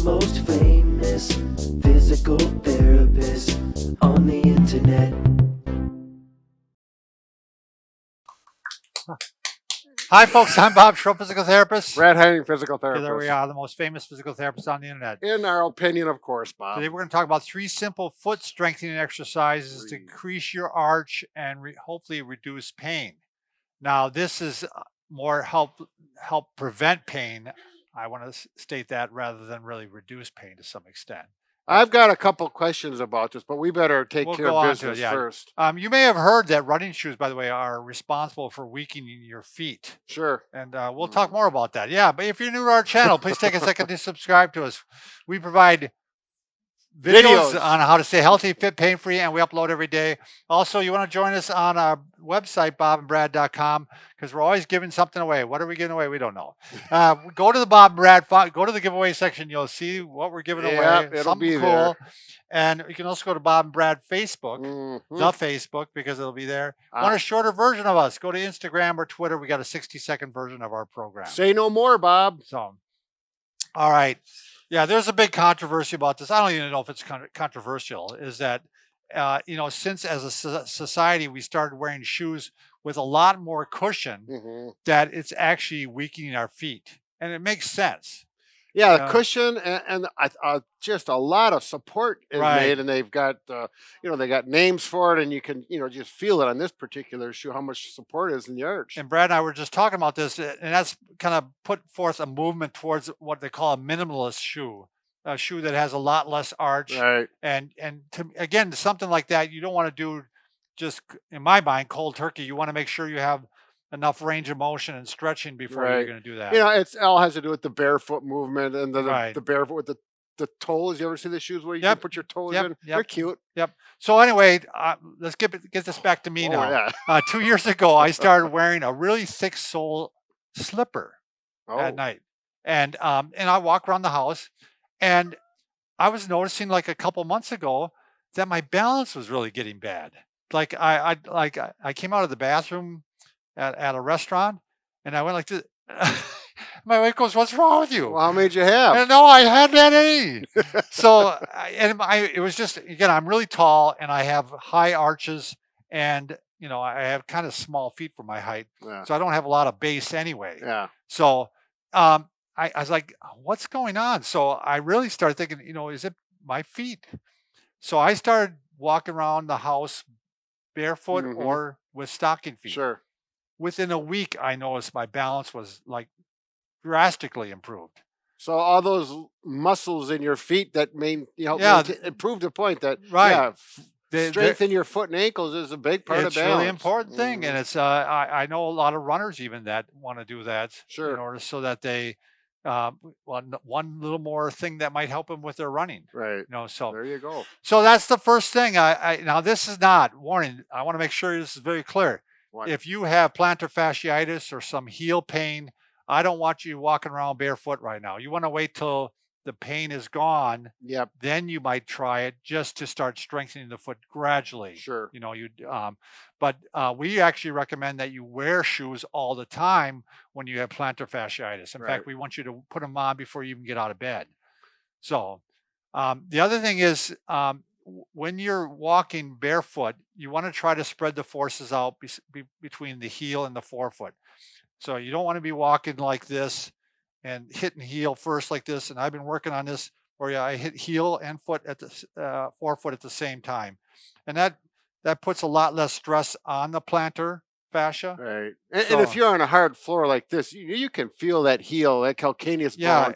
most famous physical therapist on the internet. Hi, folks. I'm Bob Schroep, physical therapist. Brad Henning, physical therapist. There we are, the most famous physical therapists on the internet. In our opinion, of course, Bob. Today we're going to talk about 3 simple foot strengthening exercises to increase your arch and hopefully reduce pain. Now, this is more help prevent pain. I want to state that rather than really reduce pain to some extent. I've got a couple questions about this, but we better take care of business first. You may have heard that running shoes, by the way, are responsible for weakening your feet. Sure. And we'll talk more about that. Yeah, but if you're new to our channel, please take a second to subscribe to us. We provide videos on how to stay healthy, fit, pain-free, and we upload every day. Also, you want to join us on our website, bobandbrad.com, because we're always giving something away. What are we giving away? We don't know. Go to the Bob and Brad, go to the giveaway section. You'll see what we're giving away. It'll be cool. There. And you can also go to Bob and Brad Facebook, the Facebook, because it'll be there. Want a shorter version of us? Go to Instagram or Twitter. We got a 60-second version of our program. Say no more, Bob. So, all right. Yeah, there's a big controversy about this. I don't even know if it's controversial. Is that, since as a society we started wearing shoes with a lot more cushion, that it's actually weakening our feet. And it makes sense. Yeah, the cushion and just a lot of support is made, and they've got, they got names for it, and you can, just feel it on this particular shoe, how much support is in the arch. And Brad and I were just talking about this, and that's kind of put forth a movement towards what they call a minimalist shoe, a shoe that has a lot less arch. Right. And again, something like that, you don't want to do just, in my mind, cold turkey. You want to make sure you have enough range of motion and stretching before you're going to do that. It all has to do with the barefoot movement and the barefoot with the toes. You ever see the shoes where you can put your toes in? They're cute. Yep. So anyway, let's get this back to me now. Yeah. 2 years ago, I started wearing a really thick sole slipper at night. And I walk around the house, and I was noticing like a couple months ago that my balance was really getting bad. Like I came out of the bathroom at a restaurant, and I went like this. My wife goes, "What's wrong with you?" Well, how many did you have? And no, I hadn't had any. So, it was just, again, I'm really tall, and I have high arches, and I have kind of small feet for my height, so I don't have a lot of base anyway. Yeah. So, I was like, "What's going on?" So I really started thinking, is it my feet? So I started walking around the house barefoot or with stocking feet. Sure. Within a week, I noticed my balance was like drastically improved. So all those muscles in your feet that prove the point that strengthen your foot and ankles is a big part of balance. It's a really important thing, and it's I know a lot of runners even that want to do that in order so that they one little more thing that might help them with their running. Right. So there you go. So that's the first thing. Now this is not warning. I want to make sure this is very clear. If you have plantar fasciitis or some heel pain, I don't want you walking around barefoot right now. You want to wait till the pain is gone. Yep. Then you might try it just to start strengthening the foot gradually. Sure. But we actually recommend that you wear shoes all the time when you have plantar fasciitis. In fact, we want you to put them on before you even get out of bed. So the other thing is, when you're walking barefoot, you want to try to spread the forces out between the heel and the forefoot. So you don't want to be walking like this and hitting heel first like this. And I've been working on this where I hit heel and foot at the forefoot at the same time. And that puts a lot less stress on the plantar fascia. Right. And if you're on a hard floor like this, you can feel that heel, that calcaneus bone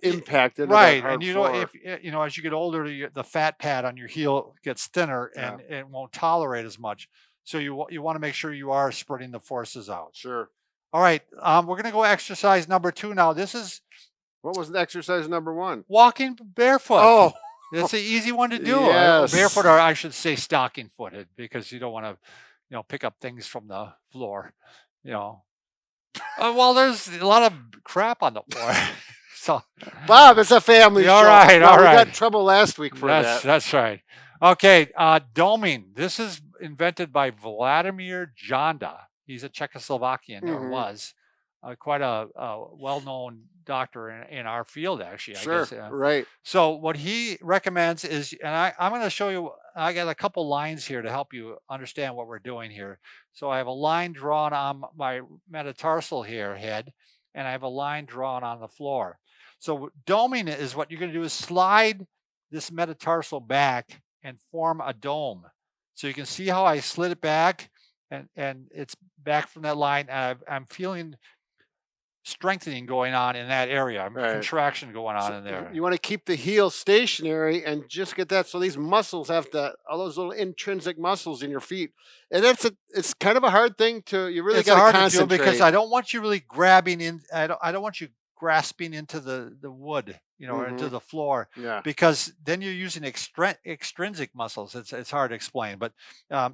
impacted. Right. And if as you get older, the fat pad on your heel gets thinner and it won't tolerate as much. So you want to make sure you are spreading the forces out. Sure. All right. We're going to go exercise number 2 now. What was the exercise number 1? Walking barefoot. Oh. It's an easy one to do. Yes. Barefoot, or I should say stocking footed, because you don't want to pick up things from the floor, well, there's a lot of crap on the floor. So, Bob, it's a family show. All right. We got in trouble last week for that. That's right. Okay, Domine. This is invented by Vladimir Janda. He's a Czechoslovakian, or was quite a well-known doctor in our field, actually. Sure. I guess. Right. So what he recommends is, and I'm going to show you, I got a couple lines here to help you understand what we're doing here. So I have a line drawn on my metatarsal here head, and I have a line drawn on the floor. So doming it is what you're going to do is slide this metatarsal back and form a dome. So you can see how I slid it back, and it's back from that line. I'm feeling strengthening going on in that area. Right. Contraction going on in there. You want to keep the heel stationary and just get that. So these muscles have to, all those little intrinsic muscles in your feet. And it's kind of a hard thing you really got to concentrate. Because I don't want you really grabbing in. I don't want you grasping into the wood, or into the floor, because then you're using extrinsic muscles. It's hard to explain, but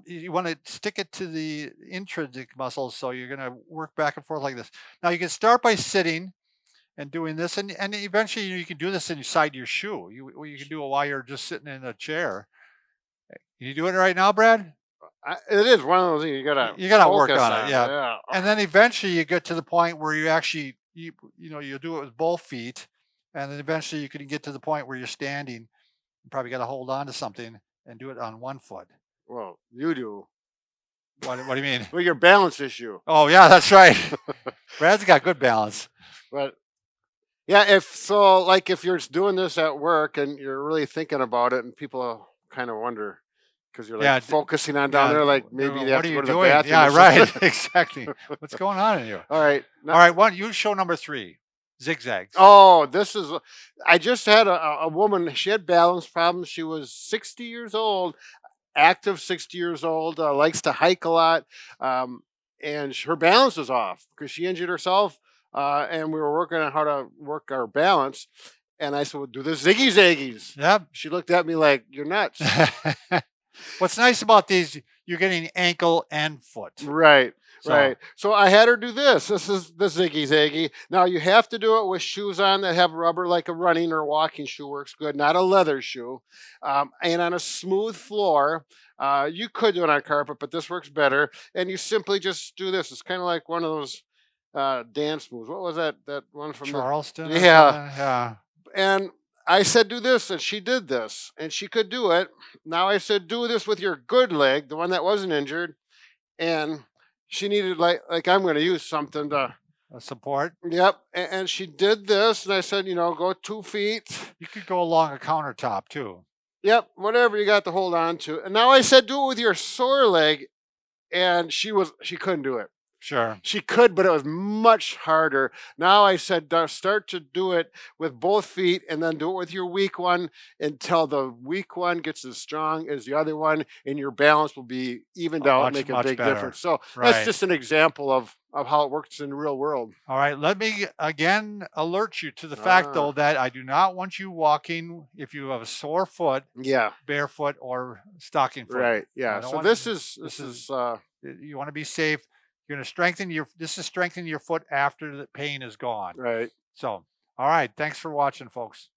you want to stick it to the intrinsic muscles. So you're going to work back and forth like this. Now you can start by sitting and doing this, and eventually you can do this inside your shoe. You can do it while you're just sitting in a chair. Can you doing it right now, Brad? It is one of those things you gotta work on it, yeah. And then eventually you get to the point where you actually you'll do it with both feet, and then eventually you can get to the point where you're standing. You probably got to hold on to something and do it on one foot. Well, you do. What do you mean? Well, your balance issue. Oh yeah, that's right. Brad's got good balance. But yeah, if you're doing this at work and you're really thinking about it, and people kind of wonder, because you're like focusing on down there, like maybe they have to go to the bathroom. Yeah, right. Exactly. What's going on in you? All right. All right. Why don't you show number 3? Zigzags. Oh, I just had a woman. She had balance problems. She was 60 years old, active 60 years old, likes to hike a lot. And her balance was off because she injured herself. And we were working on how to work our balance. And I said, well, do the Zaggies. Yep. She looked at me like, you're nuts. What's nice about these, you're getting ankle and foot. Right. Right. So I had her do this. This is the Zaggy. Now you have to do it with shoes on that have rubber, like a running or walking shoe works good, not a leather shoe. And on a smooth floor. You could do it on carpet, but this works better. And you simply just do this. It's kind of like one of those dance moves. What was that one from Charleston? Yeah. And I said, do this, and she did this, and she could do it. Now I said, do this with your good leg, the one that wasn't injured, and she needed like I'm going to use something to support. Yep, and she did this, and I said, go 2 feet. You could go along a countertop too. Yep, whatever you got to hold on to. And now I said, do it with your sore leg, and she couldn't do it. Sure. She could, but it was much harder. Now I said, start to do it with both feet and then do it with your weak one until the weak one gets as strong as the other one, and your balance will be evened out and make a big difference. So that's just an example of how it works in the real world. All right. Let me again alert you to the fact, though, that I do not want you walking if you have a sore foot, barefoot or stocking foot. Right. Yeah. So this is you want to be safe. You're going to strengthen your foot after the pain is gone. Right. So, all right. Thanks for watching, folks.